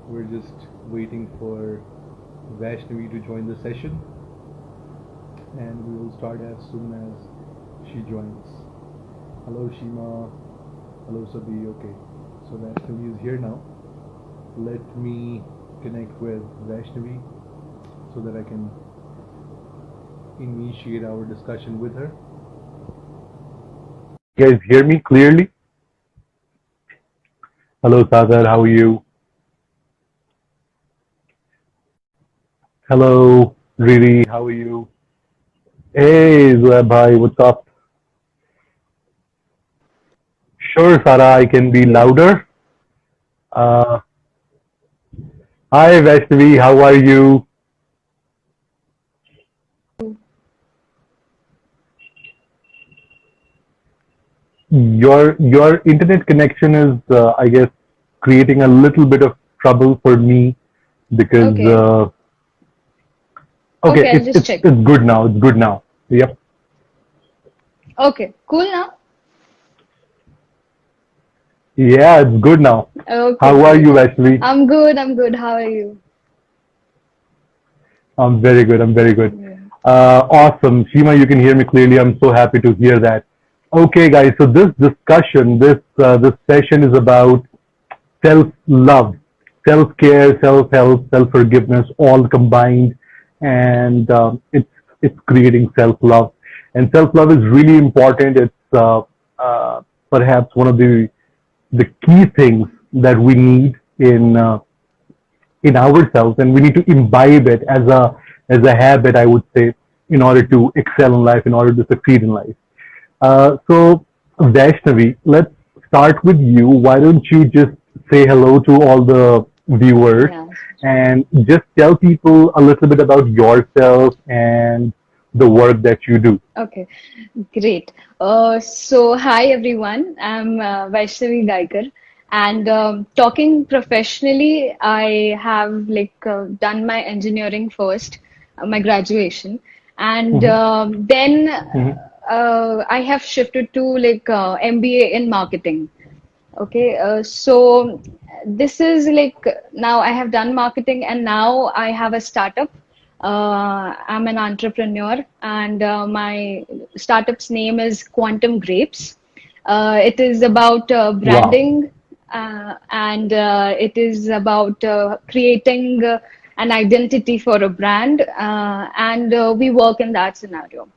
We're just waiting for Vaishnavi to join the session, and we will start as soon as she joins. Hello, Shima. Hello, Sabi. Okay, so Vaishnavi is here now. Let me connect with Vaishnavi so that I can initiate our discussion with her. You guys hear me clearly? Hello, Sagar. How are you? Hello, Riri. How are you? Hey, Zoeb. Bhai. What's up? Sure, Sarah. I can be Yes. louder. Uh, Hi, Vaishnavi. How are you? Your internet connection is, I guess, creating a little bit of trouble for me because Okay. okay, Okay, I'll just check. it's good now. It's good now. Yep. Okay. Cool now? Yeah, it's good now. Okay, How are you, great. Vaishnavi? I'm good. I'm good. How are you? I'm very good. I'm very good. Yeah. Awesome. Shima, you can hear me clearly. I'm so happy to hear that. Okay, guys. So this discussion, this session is about self-love, self-care, self-help, self-forgiveness, all combined, and it's creating self-love. And self-love is really important. It's perhaps one of the key things that we need in ourselves, and we need to imbibe it as a habit, I would say, in order to excel in life, in order to succeed in life. So, Vaishnavi, let's start with you. Why don't you just say hello to all the viewers Yeah. and just tell people a little bit about yourself and the work that you do? Okay. Great. So hi everyone. I'm Vaishnavi Gaikar, and talking professionally, I have done my engineering first, my graduation, and Mm-hmm. then Mm-hmm. I have shifted to MBA in marketing. Okay, so this is like now I have done marketing and now I have a startup. I'm an entrepreneur and my startup's name is Quantum Grapes. It is about Wow. branding and it is about creating an identity for a brand and we work in that scenario.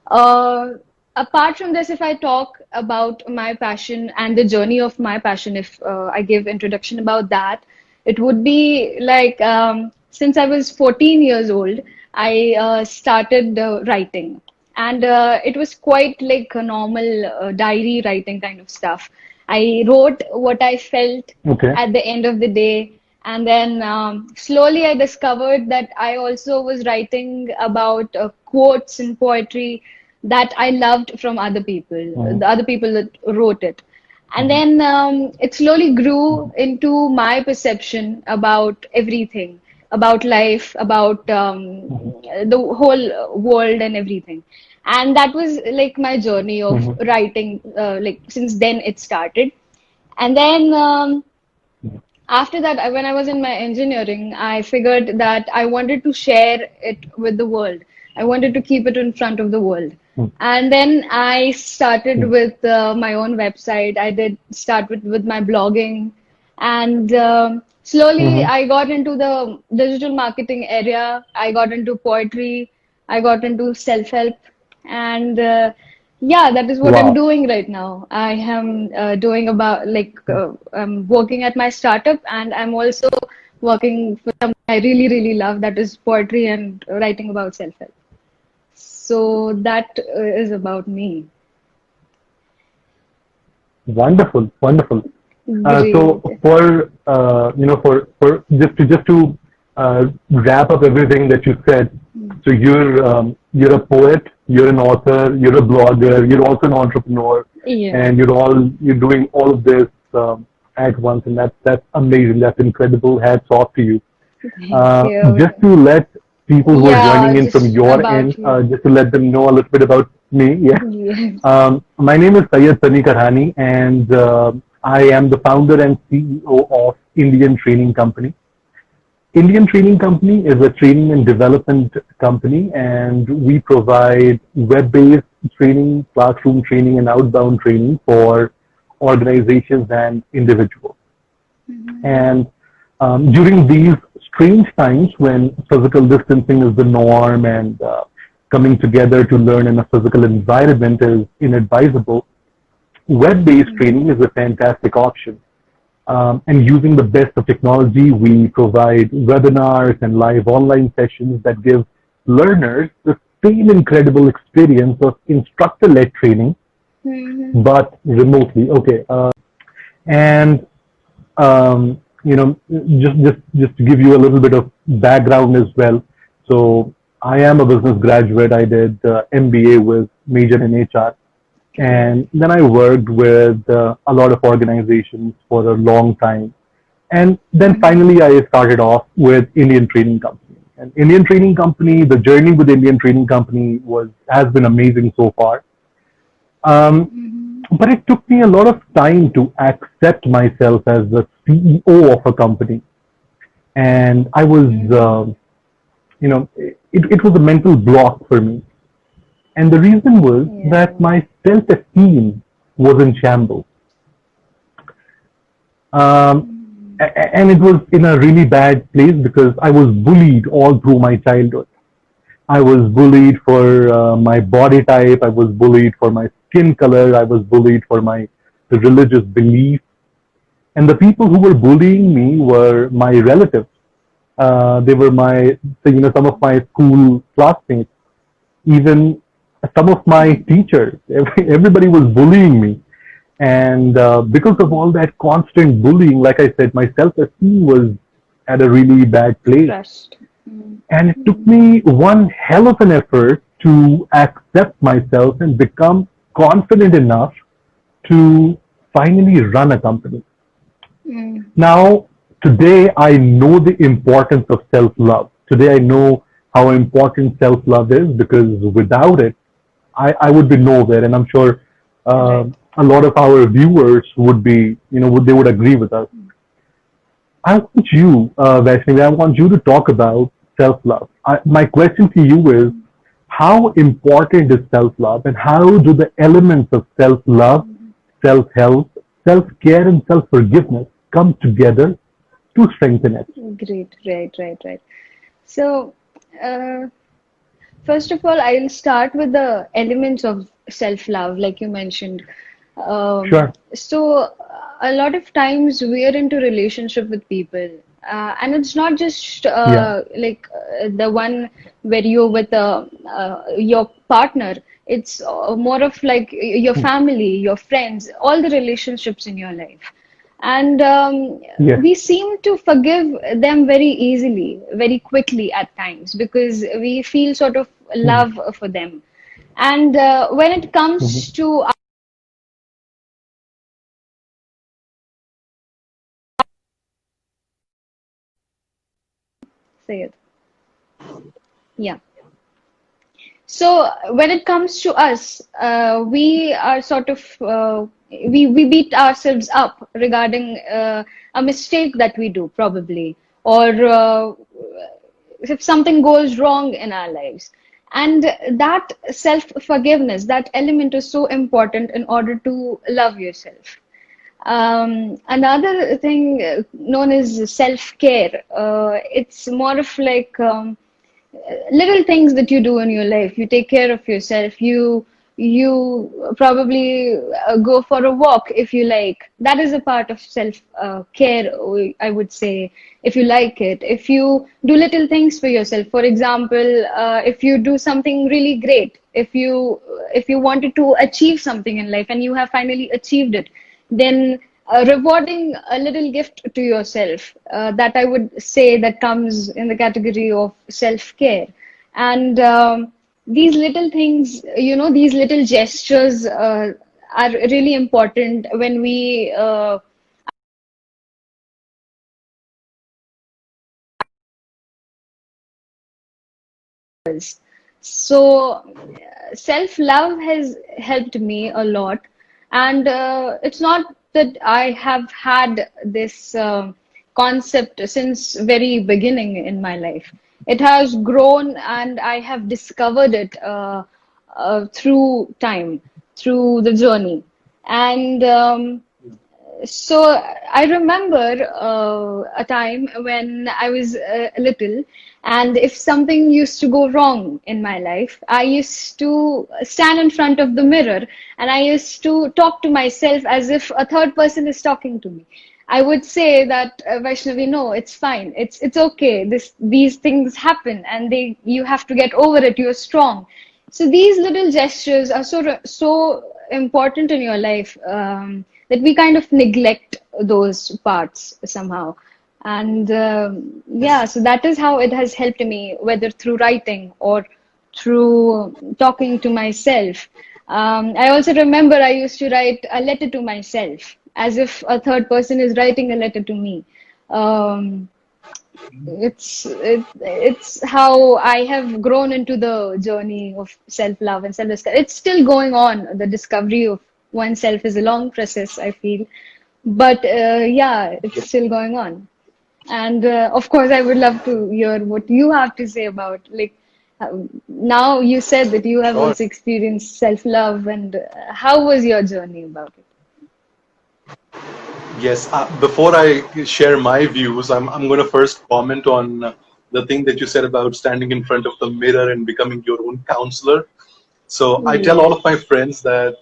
Uh, Apart from this, if I talk about my passion and the journey of my passion, if I give introduction about that, it would be like since I was 14 years old, I started writing, and it was quite like a normal diary writing kind of stuff. I wrote what I felt Okay. at the end of the day. And then slowly I discovered that I also was writing about quotes and poetry that I loved from other people, Mm-hmm. the other people that wrote it. And Mm-hmm. then it slowly grew into my perception about everything, about life, about Mm-hmm. the whole world and everything. And that was like my journey of Mm-hmm. writing, like since then it started. And then after that, when I was in my engineering, I figured that I wanted to share it with the world. I wanted to keep it in front of the world. And then I started with my own website. I did start with my blogging. And slowly Mm-hmm. I got into the digital marketing area. I got into poetry. I got into self-help. And yeah, that is what I'm Wow. doing right now. I am doing about I'm working at my startup and I'm also working for something I really, really love, that is poetry and writing about self-help. So that is about me. Wonderful. Wonderful. So Great. for for just to wrap up everything that you said, so you're a poet, you're an author, you're a blogger, you're also an entrepreneur, Yeah. and you're doing all of this at once, and that's amazing. That's incredible. Hats off to you. Thank Just you. to let people who are Yeah, joining in from just your about end, you. just to let them know a little bit about me. Yeah. Yes. My name is Syed Karhani, and I am the founder and CEO of Indian Training Company. Indian Training Company is a training and development company, and we provide web-based training, classroom training, and outbound training for organizations and individuals. And during these strange times when physical distancing is the norm and coming together to learn in a physical environment is inadvisable, web-based training is a fantastic option. And using the best of technology, we provide webinars and live online sessions that give learners the same incredible experience of instructor-led training, but remotely. Okay, and just to give you a little bit of background as well. So I am a business graduate. I did MBA with major in HR, and then I worked with a lot of organizations for a long time. And then finally, I started off with Indian Training Company. And Indian Training Company, the journey with Indian Training Company has been amazing so far. But it took me a lot of time to accept myself as the CEO of a company. And I was, it was a mental block for me. And the reason was that my self-esteem was in shambles. And it was in a really bad place because I was bullied all through my childhood. I was bullied for my body type. I was bullied for my skin color. I was bullied for my religious belief. And the people who were bullying me were my relatives. They were some of my school classmates, even some of my teachers. Everybody was bullying me. And because of all that constant bullying, like I said, my self-esteem was at a really bad place. Trust. And it took me one hell of an effort to accept myself and become confident enough to finally run a company. Now, today I know the importance of self-love. Today I know how important self-love is because without it, I would be nowhere. And I'm sure a lot of our viewers would be, they would agree with us. I want you, Vaishnavi, I want you to talk about self-love. My question to you is, how important is self-love and how do the elements of self-love, self-help, self-care and self-forgiveness come together to strengthen it? Great, right. So, first of all, I'll start with the elements of self-love, like you mentioned. Sure. So a lot of times we are into relationship with people, and it's not just Yeah. the one where you're with your partner. It's more of like your family, your friends, all the relationships in your life. And Yes. we seem to forgive them very easily, very quickly at times because we feel sort of Mhm. love for them. And when it Mhm. comes to Syed, yeah. So when it comes to us, we are sort of we beat ourselves up regarding a mistake that we do probably, or if something goes wrong in our lives. And that self-forgiveness, that element is so important in order to love yourself. Another thing known as self-care, it's more of like little things that you do in your life. You take care of yourself. You probably go for a walk if you like. That is a part of self care, I would say, if you like it. If you do little things for yourself, for example, if you do something really great, if you wanted to achieve something in life and you have finally achieved it, then rewarding a little gift to yourself, that I would say that comes in the category of self-care. And these little things, these little gestures are really important when we So, self-love has helped me a lot. And it's not that I have had this concept since very beginning in my life. It has grown, and I have discovered it through time, through the journey. And so I remember a time when I was little, and if something used to go wrong in my life, I used to stand in front of the mirror and I used to talk to myself as if a third person is talking to me. I would say that Vaishnavi, no, it's fine. It's okay. These things happen, and you have to get over it. You're strong. So these little gestures are so important in your life, that we kind of neglect those parts somehow. And yeah, so that is how it has helped me, whether through writing or through talking to myself. I also remember I used to write a letter to myself as if a third person is writing a letter to me. Um, it's how I have grown into the journey of self-love and self-discovery. It's still going on. The discovery of oneself is a long process, I feel. But yeah, it's still going on. And of course, I would love to hear what you have to say about, like, now you said that you have Sure. also experienced self-love, and how was your journey about it? Yes, before I share my views, I'm going to first comment on the thing that you said about standing in front of the mirror and becoming your own counselor. So I tell all Yes. of my friends that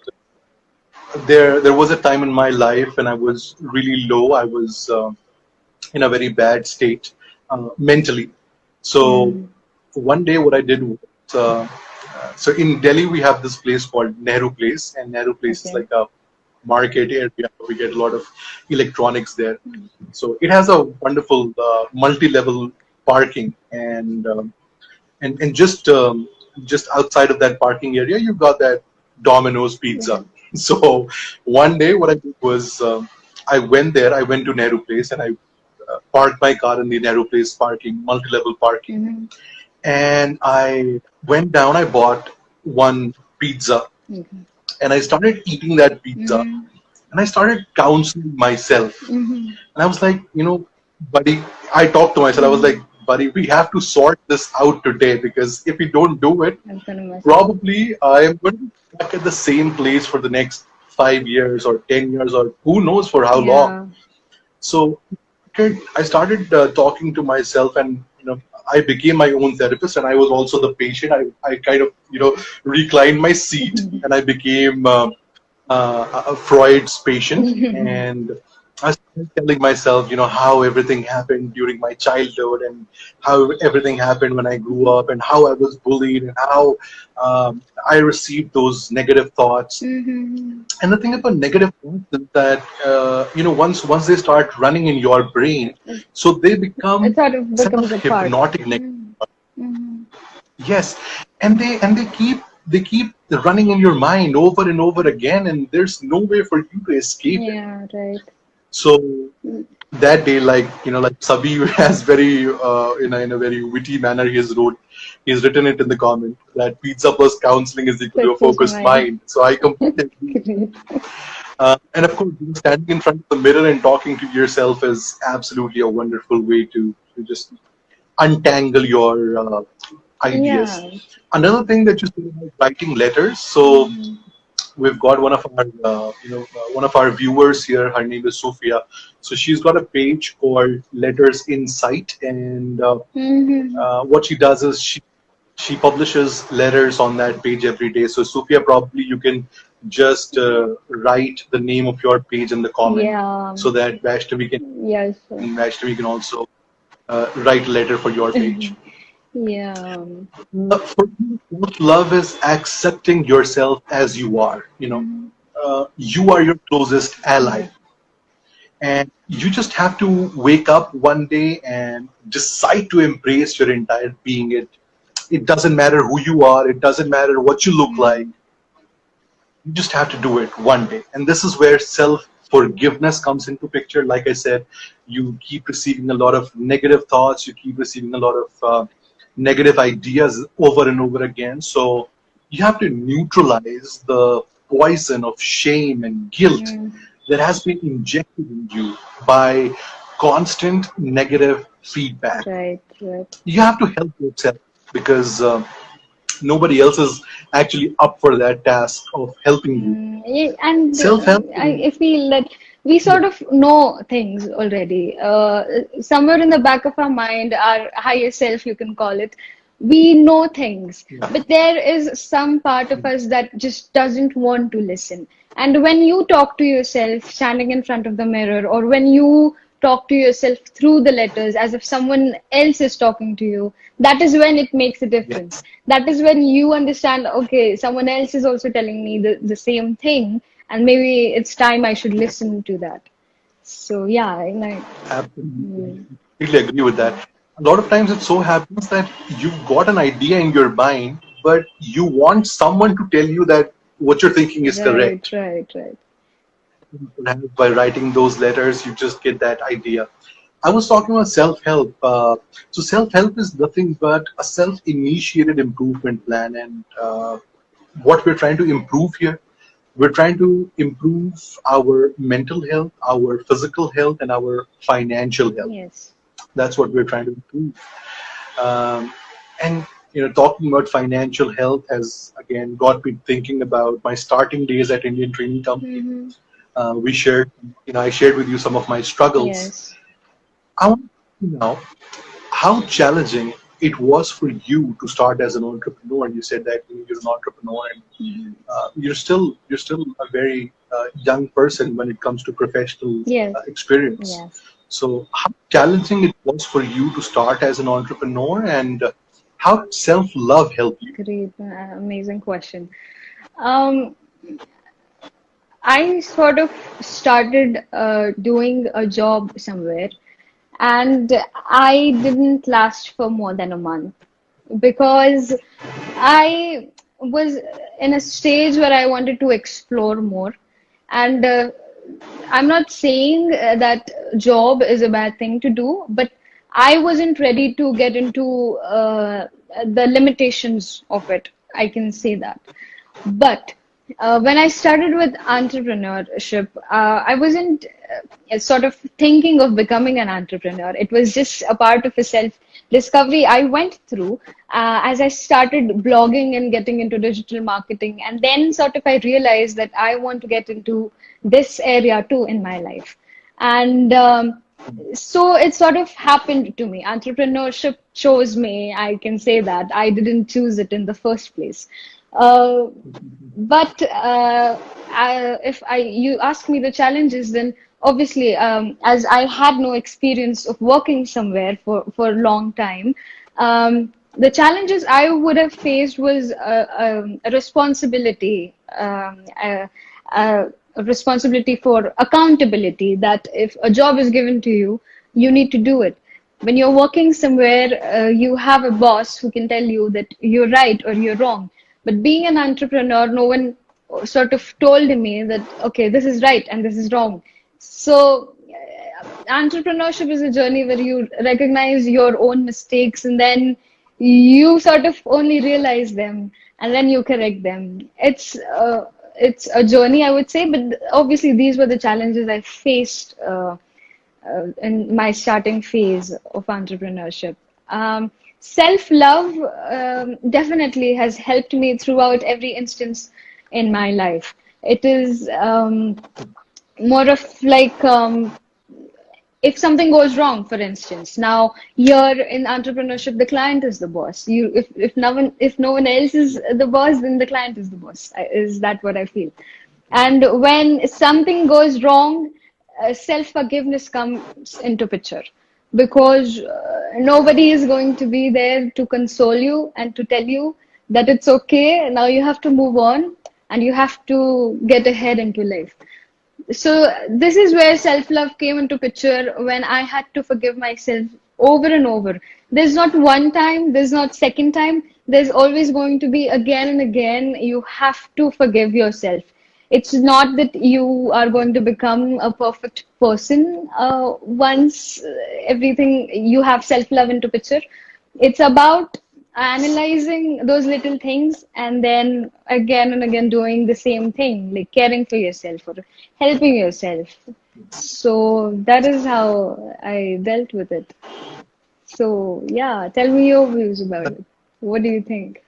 there was a time in my life when I was really low. I was in a very bad state mentally. So Mm, one day, what I did was, so in Delhi we have this place called Nehru Place, and Nehru Place is okay. like a market area. We get a lot of electronics there. So it has a wonderful multi-level parking, and just outside of that parking area, you got that Domino's Yeah. pizza. So one day, what I did was I went there. I went to Nehru Place, and I parked my car in the Nehru Place parking, multi-level parking, Mm-hmm. and I went down. I bought one pizza, Mm-hmm. and I started eating that pizza, Mm-hmm. and I started counseling myself. Mm-hmm. And I was like, buddy, I talked to myself. I was like, Mm-hmm. buddy, we have to sort this out today, because if we don't do it, I'm gonna mess up. probably I am going to be stuck at the same place for the next 5 years or 10 years or who knows for how long. Yeah. So I started talking to myself, and I became my own therapist, and I was also the patient. I kind of reclined my seat, and I became a Freud's patient, and I started telling myself, how everything happened during my childhood, and how everything happened when I grew up, and how I was bullied, and how I received those negative thoughts. Mm-hmm. And the thing about negative thoughts is that once they start running in your brain, so they It become sort of set of becomes a part. hypnotic negative. Mm-hmm. Yes, and they keep running in your mind over and over again, and there's no way for you to escape it. Yeah, right. So that day, like Sabi has very in a very witty manner, he's written it in the comment that pizza plus counseling is equal to a Success focused mind. mind. So I completely agree. Great. And of course, standing in front of the mirror and talking to yourself is absolutely a wonderful way to just untangle your ideas. Yeah. Another thing that you said about writing letters. So Mm-hmm. we've got one of our viewers here. Her name is Sophia. So she's got a page called Letters Insight, and Mm-hmm. what she does is she publishes letters on that page every day. So Sophia, probably you can just write the name of your page in the comment, Yeah. so that Yes. Sir. Vaishnavi can also write a letter for your page. Yeah. For me, self-love is accepting yourself as you are. Mm-hmm. You are your closest ally, Yeah. and you just have to wake up one day and decide to embrace your entire being. It doesn't matter who you are. It doesn't matter what you look like. Mm-hmm. You just have to do it one day, and this is where self forgiveness comes into picture. Like I said, you keep receiving a lot of negative thoughts, you keep receiving a lot of negative ideas over and over again, so you have to neutralize the poison of shame and guilt Mm-hmm. that has been injected in you by constant negative feedback. Right, right. You have to help yourself because nobody else is actually up for that task of helping you. And Self-help. I feel that we Yeah. sort of know things already. Somewhere in the back of our mind, our higher self, you can call it, we know things. Yeah. But there is some part of us that just doesn't want to listen. And when you talk to yourself standing in front of the mirror, or when you talk to yourself through the letters as if someone else is talking to you, that is when it makes a difference. Yes. That is when you understand, okay, someone else is also telling me the same thing, and maybe it's time I should Yes. listen to that. So yeah, Absolutely. mm, I completely agree with that. A lot of times it so happens that you've got an idea in your mind, but you want someone to tell you that what you're thinking is right, correct. right, right. Perhaps by writing those letters, you just get that idea. I was talking about self-help. So self-help is nothing but a self-initiated improvement plan. And what we're trying to improve here, we're trying to improve our mental health, our physical health, and our financial health. Yes. That's what we're trying to improve. Um, and talking about financial health has again got me thinking about my starting days at Indian Training Company. Mm-hmm. We shared, I shared with you some of my struggles. Yes. I want to know how challenging it was for you to start as an entrepreneur. And you said that you're an entrepreneur, and Mm-hmm. you're still a very young person when it comes to professional Yes. experience. Yes. So, how challenging it was for you to start as an entrepreneur, and how did self-love help you? Great. Amazing question. Um, I sort of started doing a job somewhere, and I didn't last for more than a month because I was in a stage where I wanted to explore more. And I'm not saying that job is a bad thing to do, but I wasn't ready to get into the limitations of it. I can say that. But when I started with entrepreneurship, I wasn't sort of thinking of becoming an entrepreneur. It was just a part of a self discovery I went through as I started blogging and getting into digital marketing. And then sort of I realized that I want to get into this area too in my life. And so it sort of happened to me. Entrepreneurship chose me. I can say that. I didn't choose it in the first place. Uh, but if you ask me the challenges, then obviously, as I had no experience of working somewhere for a long time, the challenges I would have faced was a responsibility, a responsibility for accountability. That if a job is given to you, you need to do it. When you're working somewhere, you have a boss who can tell you that you're right or you're wrong. But being an entrepreneur, no one sort of told me that, okay, this is right and this is wrong. So, entrepreneurship is a journey where you recognize your own mistakes, and then you sort of only realize them and then you correct them. It's a journey, I would say, but obviously these were the challenges I faced in my starting phase of entrepreneurship. Self-love definitely has helped me throughout every instance in my life. It is more of like if something goes wrong, for instance. Now, here in entrepreneurship, the client is the boss. If no one else is the boss, then the client is the boss. Is that what I feel? And when something goes wrong, self-forgiveness comes into picture because nobody is going to be there to console you and to tell you that it's okay. Now you have to move on and you have to get ahead into life. So this is where self-love came into picture when I had to forgive myself over and over. There's not one time, there's not second time, there's always going to be again and again. You have to forgive yourself. It's not that you are going to become a perfect person once everything you have self-love into picture. It's about analyzing those little things and then again and again doing the same thing, like caring for yourself or helping yourself. So that is how I dealt with it. So yeah, tell me your views about it. What do you think?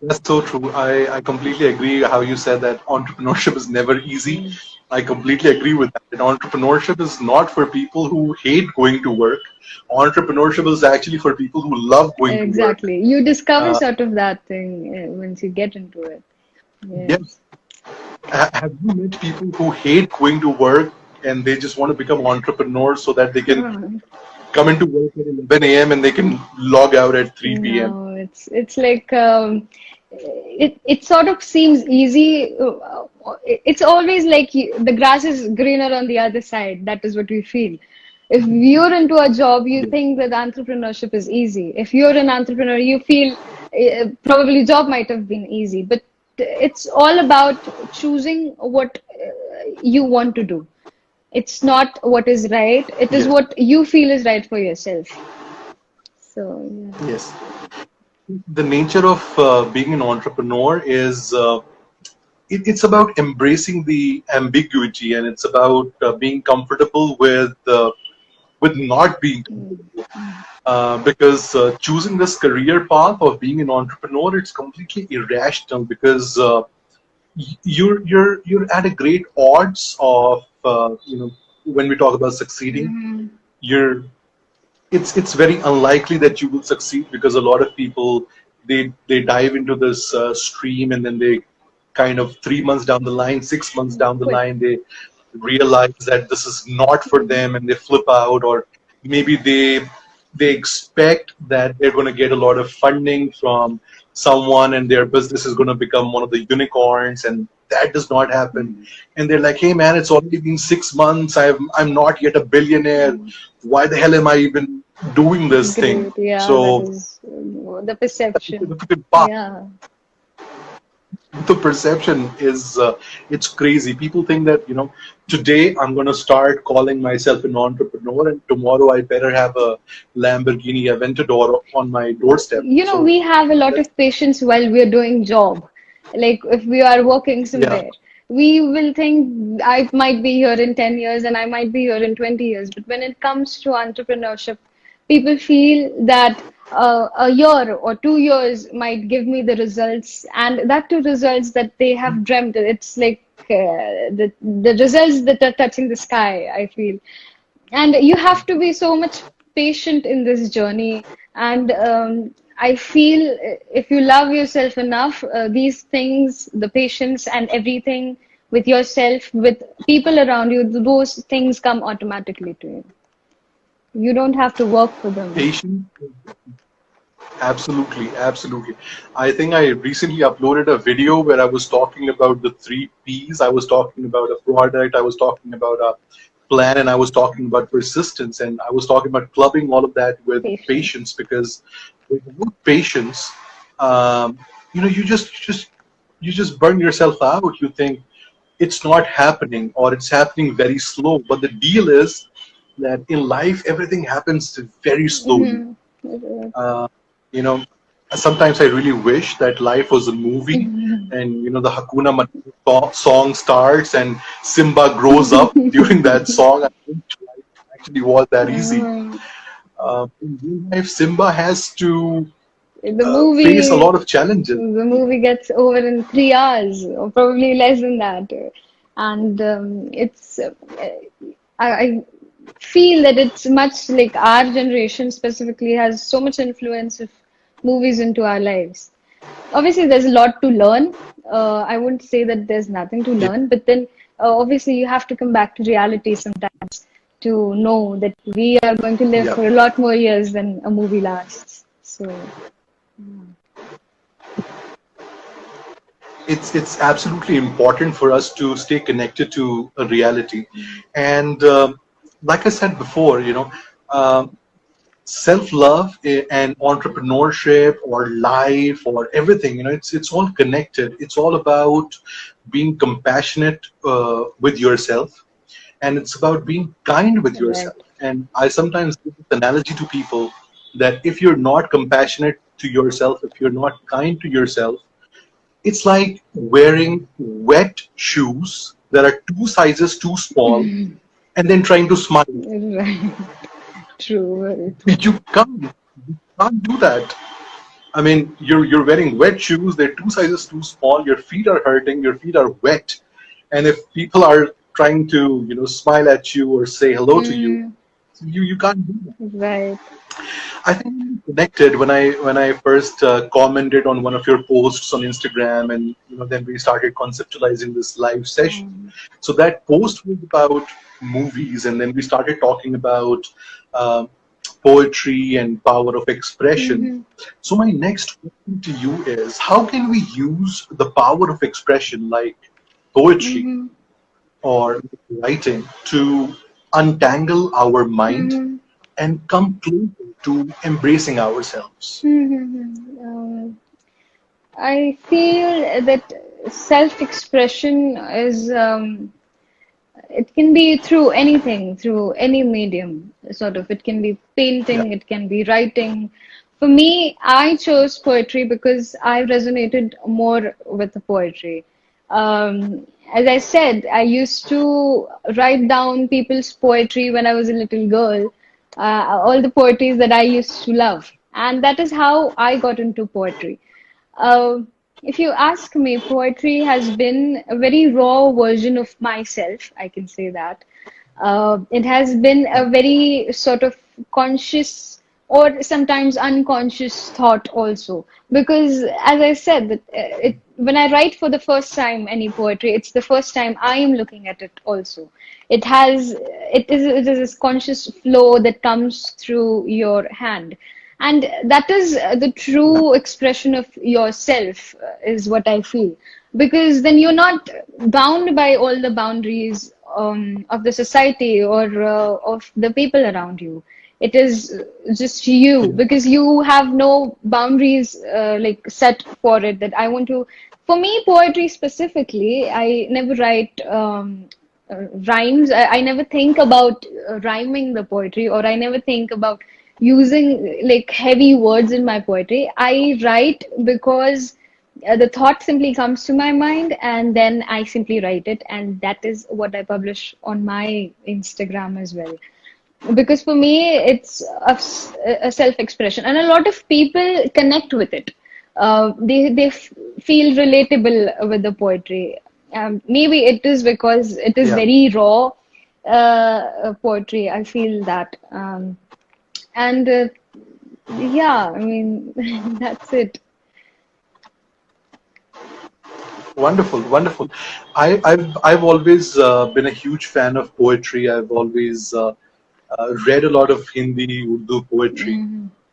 That's so true. I completely agree how you said that entrepreneurship is never easy. Mm. I completely agree with that. And entrepreneurship is not for people who hate going to work. Entrepreneurship is actually for people who love going to work. Exactly. You discover Uh, sort of that thing once you get into it. yes. Yes. Have you met people who hate going to work and they just want to become entrepreneurs so that they can come into work at 11 a.m. and they can log out at 3 p.m.? No, it's like it sort of seems easy. It's always like the grass is greener on the other side. That is what we feel. If you're into a job, you Yes. think that entrepreneurship is easy. If you're an entrepreneur, you feel probably job might have been easy. But it's all about choosing what you want to do. It's not what is right. It is Yes. what you feel is right for yourself. So yeah. Yes. The nature of being an entrepreneur is it's about embracing the ambiguity, and it's about being comfortable with not being Mm. comfortable. Because choosing this career path of being an entrepreneur, it's completely irrational because you're at a great odds of when we talk about succeeding, Mhm. you're it's very unlikely that you will succeed because a lot of people they dive into this stream and then they kind of 3 months down the line, 6 months down the Quit. line, they realize that this is not for them and they flip out, or maybe they expect that they're going to get a lot of funding from someone and their business is going to become one of the unicorns, and that does not happen. And they're like, hey man, it's already been 6 months, I'm not yet a billionaire, why the hell am I even doing this thing? Great. Yeah, that So is the that's a perception. significant part. Yeah. The perception is it's crazy. People think that today I'm going to start calling myself an entrepreneur and tomorrow I better have a Lamborghini Aventador on my doorstep. So We have a lot that's of patience while we're doing job. Like if we are working yeah. somewhere, we will think I might be here in 10 years and I might be here in 20 years. But when it comes to entrepreneurship, people feel that a year or 2 years might give me the results, and that two results that they have dreamt. It's like the results that are touching the sky, I feel. And you have to be so much patient in this journey. And I feel if you love yourself enough, these things, the patience and everything with yourself, with people around you, those things come automatically to you. You don't have to work for them. Patience. Absolutely, absolutely. I think I recently uploaded a video where I was talking about the three P's. I was talking about a product, I was talking about a plan, and I was talking about persistence, and I was talking about clubbing all of that with Patience. patience because without patience, um, you just burn yourself out. You think it's not happening or it's happening very slow. But the deal is that in life, everything happens very slowly. Mhm. Uh, you know, Sometimes I really wish that life was a movie, Mhm. and the Hakuna Matata song starts and Simba grows up during that song. I think life actually was that easy. Um, In real life, Simba has to the face a movie lot of challenges. the movie gets over in 3 hours or probably less than that. And it's I feel that it's much like our generation specifically has so much influence of movies into our lives. Obviously, there's a lot to learn. I wouldn't say that there's nothing to Yeah, learn, but then obviously you have to come back to reality sometimes to know that we are going to live yeah. for a lot more years than a movie lasts. So, It's absolutely important for us to stay connected to a reality, and like I said before, um, self-love and entrepreneurship or life or everything, it's all connected. It's all about being compassionate with yourself, and it's about being kind with yourself. correct. And I sometimes give this analogy to people that if you're not compassionate to yourself, if you're not kind to yourself, it's like wearing wet shoes that are two sizes too small, and then trying to smile. Right. True. Very true. You can't do that. I mean, you're wearing wet shoes. They're two sizes too small. Your feet are hurting. Your feet are wet, and if people are trying to smile at you or say hello to you, Mm, you can't do that. right. I think we connected when I first commented on one of your posts on Instagram, and then we started conceptualizing this live session. Mm, So that post was about movies, and then we started talking about uh, poetry and power of expression. mm-hmm, So my next question to you is, how can we use the power of expression, like poetry mm-hmm, or writing, to untangle our mind mm-hmm, and come closer to embracing ourselves? mm-hmm. I feel that self-expression is it can be through anything, through any medium, sort of. It can be Yeah. painting, it can be writing. For me, I chose poetry because I resonated more with the poetry. As I said, I used to write down people's poetry when I was a little girl, all the poetries that I used to love. And that is how I got into poetry. Uh, if you ask me, poetry has been a very raw version of myself, I can say that. It has been a very sort of conscious or sometimes unconscious thought also. Because as I said, when I write for the first time any poetry, it's the first time I am looking at it also. It is this conscious flow that comes through your hand. And that is the true expression of yourself, is what I feel. Because then you're not bound by all the boundaries of the society or of the people around you. It is just you, because you have no boundaries like set for it that I want to. For me, poetry specifically, I never write rhymes. I never think about rhyming the poetry, or I never think about using like heavy words in my poetry. I write because the thought simply comes to my mind, and then I simply write it, and that is what I publish on my Instagram as well. Because for me, it's a self-expression, and a lot of people connect with it. They feel relatable with the poetry. Maybe it is because it is Yeah. very raw poetry. I feel that, and yeah, I mean that's it. Wonderful, wonderful. I've always been a huge fan of poetry. I've always read a lot of Hindi, Urdu poetry.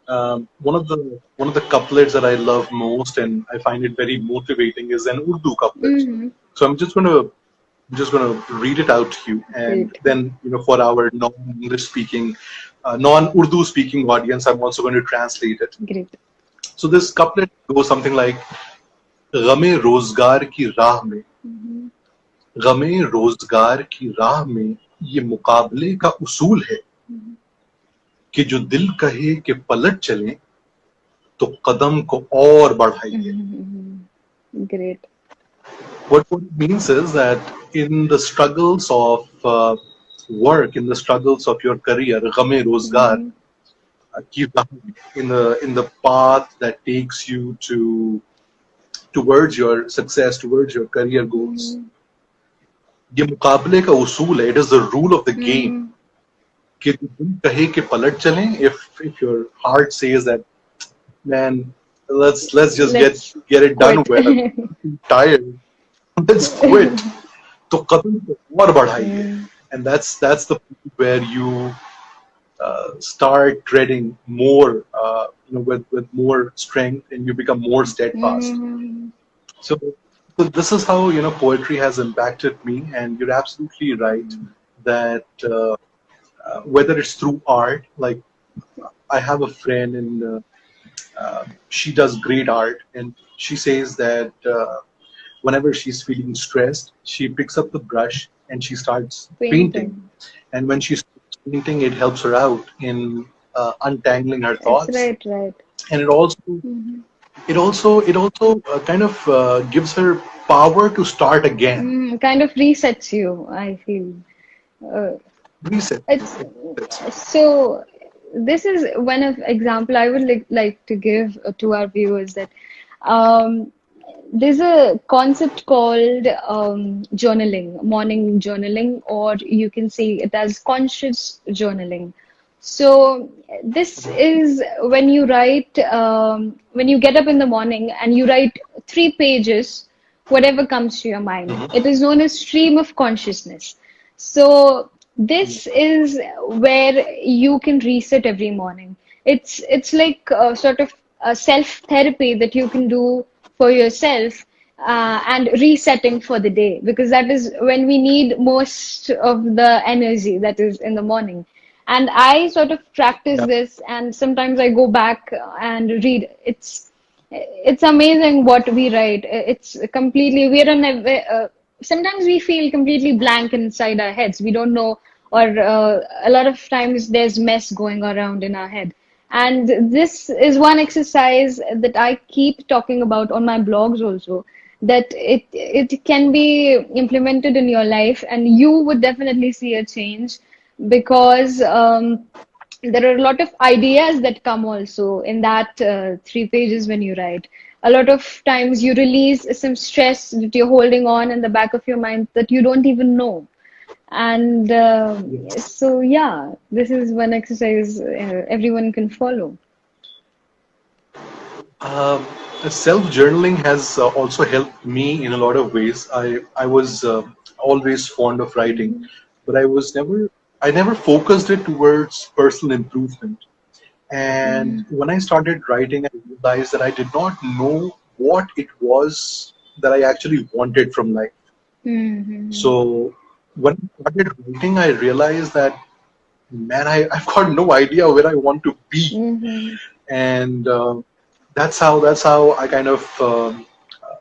Hmm. One of the couplets that I love most, and I find it very motivating, is an Urdu couplet. Hmm. So I'm just gonna read it out to you, and Great, then for our non-English speaking, non-Urdu speaking audience, I'm also going to translate it. great. So this couplet goes something like, गमे रोजगार की राह में Hmm. गमे रोजगार की राह में ये मुकाबले का उसूल है कि जो दिल कहे कि पलट चलें तो कदम को और बढ़ाइए. Hmm. Great. What it means is that in the struggles of work, in the struggles of your career, गमे रोजगार Hmm. की राह में, in the path that takes you towards your success, towards your career goals, Hmm. ये मुकाबले का उसूल है. It is the rule of the game. Hmm. कि तुम कहे कि पलट चलें, if your heart says that, man, let's just get Let's get it done quit. with, I'm tired, let's quit, तो कदम को और बढ़ाइए. Hmm. And that's the point where you start treading more, with more strength, and you become more steadfast. Hmm. So, so this is how poetry has impacted me, and you're absolutely right that whether it's through art, like I have a friend, and she does great art, and she says that whenever she's feeling stressed, she picks up the brush and she starts painting, Painting. and when she starts painting, it helps her out in untangling her It's thoughts, right, right. and it also Hmm. it also kind of gives her power to start again. Kind of resets you, I feel. Uh, Reset. it's That's so. This is one of example I would like to give to our viewers that um, there's a concept called journaling, morning journaling, or you can see it as conscious journaling. So this is when you write, when you get up in the morning and you write 3 pages, whatever comes to your mind. Mhm. It is known as stream of consciousness. So this is where you can reset every morning. It's like sort of a self therapy that you can do for yourself and resetting for the day because that is when we need most of the energy that is in the morning. And I sort of practice Yeah. this, and sometimes I go back and read. It's amazing what we write. It's completely we're on a sometimes we feel completely blank inside our heads. We don't know, or a lot of times there's mess going around in our head. And this is one exercise that I keep talking about on my blogs also, that it can be implemented in your life, and you would definitely see a change because there are a lot of ideas that come also in that 3 pages when you write. A lot of times you release some stress that you're holding on in the back of your mind that you don't even know. And so, yeah, this is one exercise everyone can follow. Um, Self-journaling has also helped me in a lot of ways. I was always fond of writing, but I never focused it towards personal improvement. And when I started writing, I realized that I did not know what it was that I actually wanted from life. Mm-hmm. So when I started writing, I realized that, man, I've got no idea where I want to be. Mm-hmm. And that's how I kind of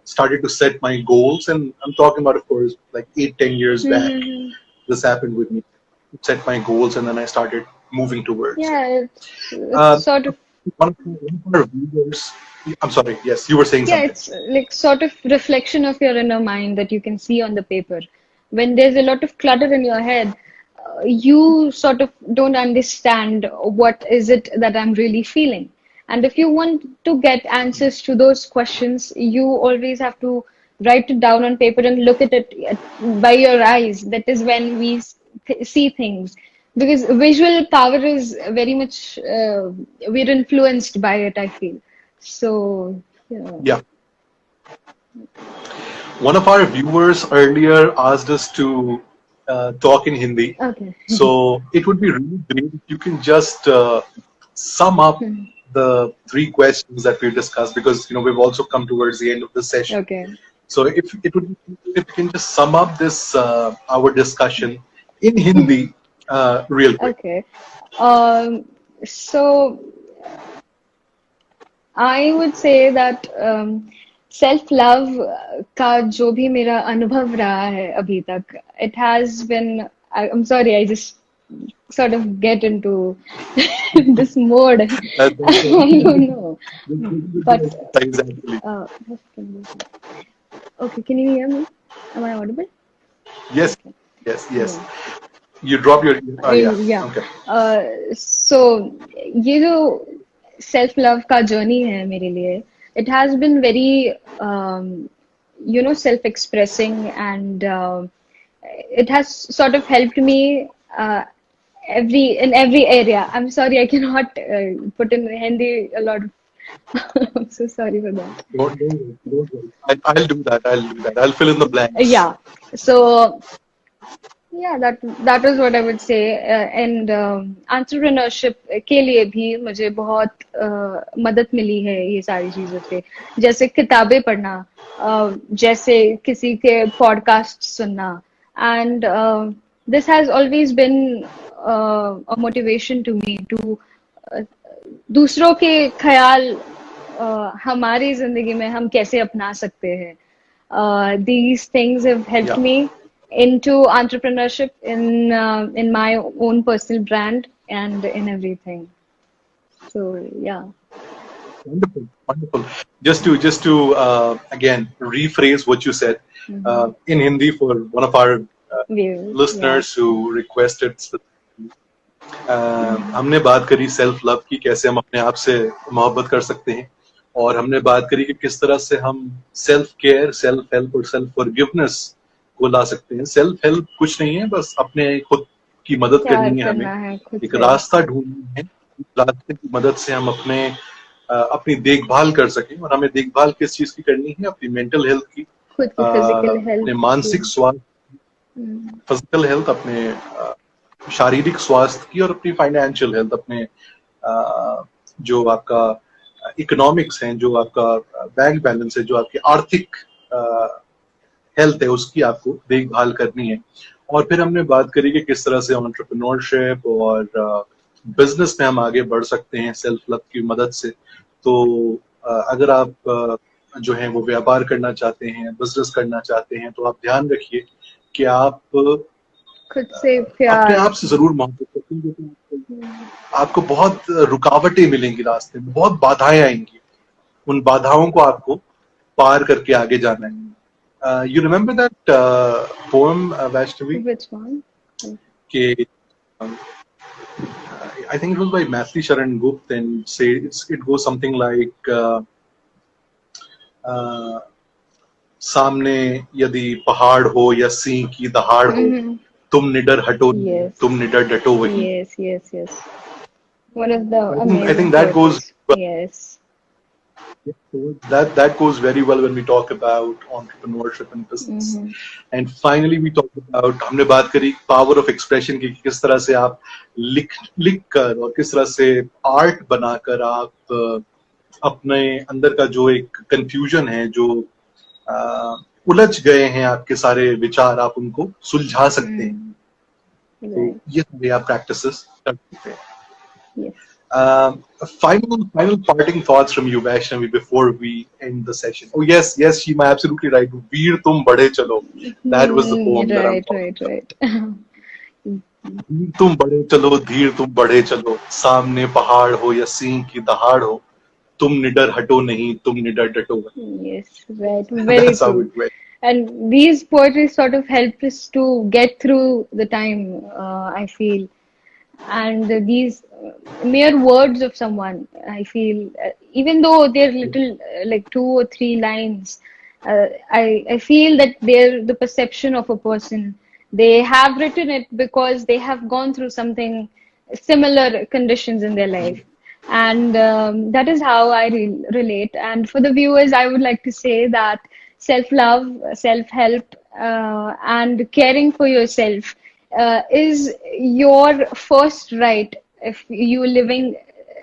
started to set my goals. And I'm talking about, of course, like 8, 10 years back. Mm-hmm. This happened with me. Set my goals, and then I started moving towards it. Yeah, it's Uh, sort of one of our viewers. I'm sorry. Yes, you were saying yeah, something. it's like sort of reflection of your inner mind that you can see on the paper. When there's a lot of clutter in your head, you sort of don't understand what is it that I'm really feeling. And if you want to get answers to those questions, you always have to write it down on paper and look at it by your eyes. That is when we see things. Because visual power is very much, we're influenced by it, I feel. So, yeah. Yeah. One of our viewers earlier asked us to talk in Hindi. Okay. So it would be really great if you can just sum up the three questions that we've discussed, because we've also come towards the end of the session. Okay. So if it would be, if you can just sum up this our discussion in Hindi real quick. Okay. Um, so I would say that self love का जो भी मेरा अनुभव रहा है अभी तक, it has been. I'm sorry, I just sort of get into this mode. I don't know, but Exactly. just give me a second. Okay, can you hear me? Am I audible? Yes, Okay. yes, yes. Yeah. You drop your. Yeah. Yeah. Okay. So ये जो self love का journey है मेरे लिए, it has been very self expressing, and it has sort of helped me in every area. I'm sorry, I cannot put in Hindi a lot of I'm so sorry for that. Don't worry. I'll do that. I'll do that. I'll fill in the blanks. Yeah. So yeah, that was what I would say. And entrepreneurship के लिए भी मुझे बहुत मदद मिली है ये सारी चीजों से, जैसे किताबें पढ़ना, जैसे किसी के पॉडकास्ट सुनना, and this has always been a motivation to me to दूसरों के ख्याल हमारी जिंदगी में हम कैसे अपना सकते हैं. These things have helped Yeah. me into entrepreneurship in my own personal brand and in everything. So yeah. Wonderful, wonderful. Just to again rephrase what you said in Hindi for one of our Views, yeah. listeners who requested. हमने बात करी self love की, कैसे हम अपने आप से मोहब्बत कर सकते हैं, और हमने बात करी कि किस तरह से हम सेल्फ केयर, सेल्फ हेल्प और सेल्फ फॉरगिवनेस को ला सकते हैं. सेल्फ हेल्प कुछ नहीं है, बस अपने खुद की मदद प्यार करनी है. हमें करना है खुद एक से, रास्ता ढूंढना है, रास्ते की मदद से हम अपनी देखभाल कर सकें. और हमें देखभाल किस चीज की करनी है? अपनी मेंटल हेल्थ की, खुद की फिजिकल अपने हेल्थ की. मानसिक स्वास्थ्य, फिजिकल हेल्थ, अपने शारीरिक स्वास्थ्य की, और अपनी फाइनेंशियल हेल्थ, अपने जो आपका इकोनॉमिक्स है, जो आपका बैंक बैलेंस है, जो आपकी आर्थिक हेल्थ है, उसकी आपको देखभाल करनी है. और फिर हमने बात करी कि किस तरह से एंटरप्रेन्योरशिप और बिजनेस में हम आगे बढ़ सकते हैं सेल्फ लव की मदद से. तो अगर आप जो है वो व्यापार करना चाहते हैं, बिजनेस करना चाहते हैं, तो आप ध्यान रखिए कि आप खुद से अपने प्यार. आप से जरूर मोहब्बत करेंगे. तो आपको बहुत रुकावटें मिलेंगी रास्ते में, बहुत बाधाएं आएंगी. उन बाधाओं को आपको पार करके आगे जाना है. You remember that poem, Vaishnavi? Which one? Ke, I think it was by Matthew Sharan Gupta, and it goes something like सामने यदि पहाड़ हो या सिंह की दहाड़ हो, तुम निडर हटो, तुम निडर डटो वही. Yes, yes, yes. One of the I think that goes. Yes. That goes very well when we talk about entrepreneurship and business. And finally we talk about, हमने बात करी power of expression की, किस तरह से आप लिख कर और किस तरह से आर्ट बनाकर आप अपने अंदर का जो एक कंफ्यूजन है, जो उलझ गए हैं आपके सारे विचार, आप उनको सुलझा सकते हैं. तो ये सारे आप प्रैक्टिसेस कर सकते हैं. Final parting thoughts from you, Vaishnavi, before we end the session. Oh yes, Shima, absolutely right. Veer tum bade chalo. That was the poem that I'm talking about. Right. Veer tum bade chalo, dheer tum bade chalo. सामने पहाड़ हो या सिंह की दहाड़ हो, तुम निडर हटो नहीं, तुम निडर डटो. Yes, right. Very That's true. How it went. And these poetry sort of help us to get through the time, I feel. And these mere words of someone, I feel, even though they're little, like 2 or 3 lines, I feel that they're the perception of a person. They have written it because they have gone through something similar conditions in their life. And that is how I relate. And for the viewers, I would like to say that self-love, self-help, and caring for yourself is your first right if you're living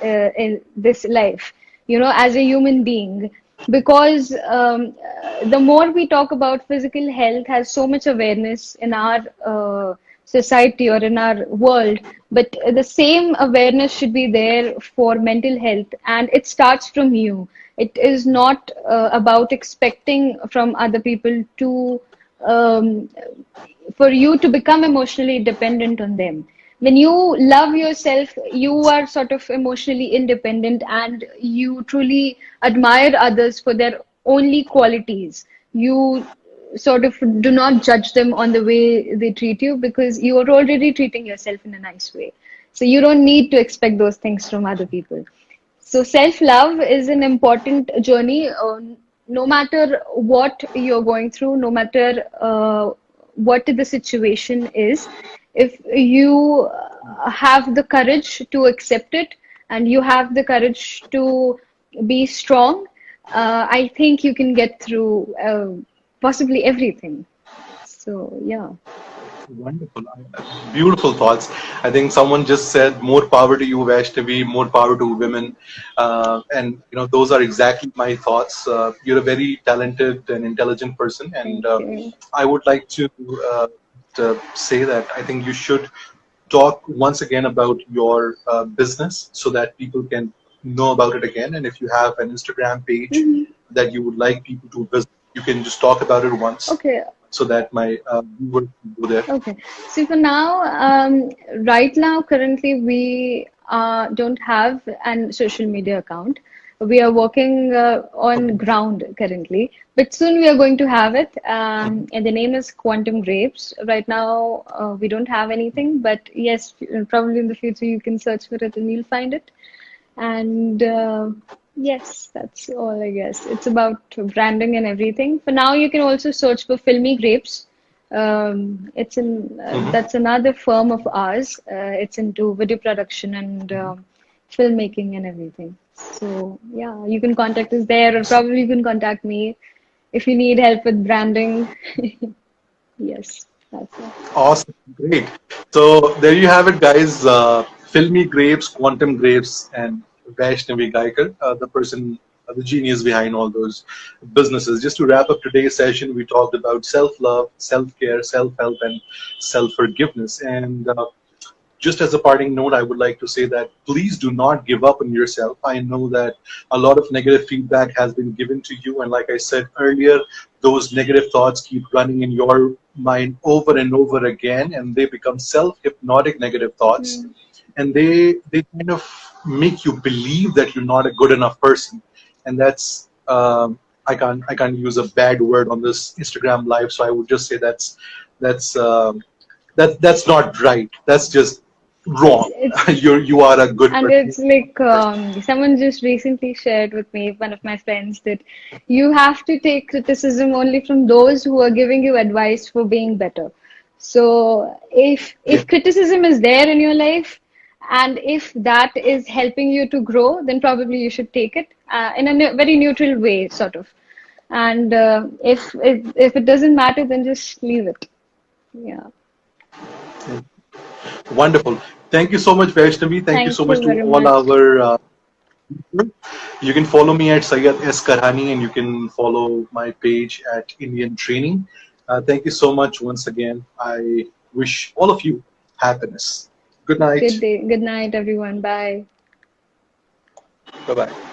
in this life, as a human being. Because the more we talk about physical health, has so much awareness in our society or in our world, but the same awareness should be there for mental health, and it starts from you. It is not about expecting from other people to for you to become emotionally dependent on them. When you love yourself, you are sort of emotionally independent, and you truly admire others for their only qualities. You sort of do not judge them on the way they treat you, because you are already treating yourself in a nice way. So you don't need to expect those things from other people. So self-love is an important journey, no matter what you're going through, no matter what the situation is. If you have the courage to accept it, and you have the courage to be strong, I think you can get through possibly everything. So yeah. Wonderful, beautiful thoughts. I think someone just said, "More power to you, Vaishnavi. More power to women." And those are exactly my thoughts. You're a very talented and intelligent person, and I would like to say that I think you should talk once again about your business, so that people can know about it again. And if you have an Instagram page that you would like people to visit, you can just talk about it once. Okay. So that my viewers can go there. Okay. So for now, right now, currently, we don't have a social media account. We are working on ground currently, but soon we are going to have it. And the name is Quantum Grapes. Right now, we don't have anything, but yes, probably in the future you can search for it and you'll find it. And yes, that's all, I guess. It's about branding and everything. For now, you can also search for Filmy Grapes. It's in Mhm. That's another firm of ours. It's into video production and filmmaking and everything. So yeah, you can contact us there, or probably you can contact me if you need help with branding. Yes, that's it. Awesome, great. So there you have it, guys. Filmy Grapes, Quantum Grapes, and Vaishnavi Gaikar, the person, the genius behind all those businesses. Just to wrap up today's session, we talked about self-love, self-care, self-help, and self-forgiveness. And just as a parting note, I would like to say that please do not give up on yourself. I know that a lot of negative feedback has been given to you, and like I said earlier, those negative thoughts keep running in your mind over and over again, and they become self-hypnotic negative thoughts, Mm. and they kind of make you believe that you're not a good enough person, and that's I can't use a bad word on this Instagram live, so I would just say that's that's not right. That's just wrong. It's You are a good And person. it's like someone just recently shared with me, one of my friends, that you have to take criticism only from those who are giving you advice for being better. So Yeah. if criticism is there in your life, and if that is helping you to grow, then probably you should take it in a very neutral way, sort of. And if it doesn't matter, then just leave it. Yeah. Wonderful. Thank you so much, Vaishnavi. Thank you so Thank much you to very all much. our. You can follow me at Syed S Karhani, and you can follow my page at Indian Training. Thank you so much once again. I wish all of you happiness. Good Good night. day. Good night, everyone. Bye. Bye bye.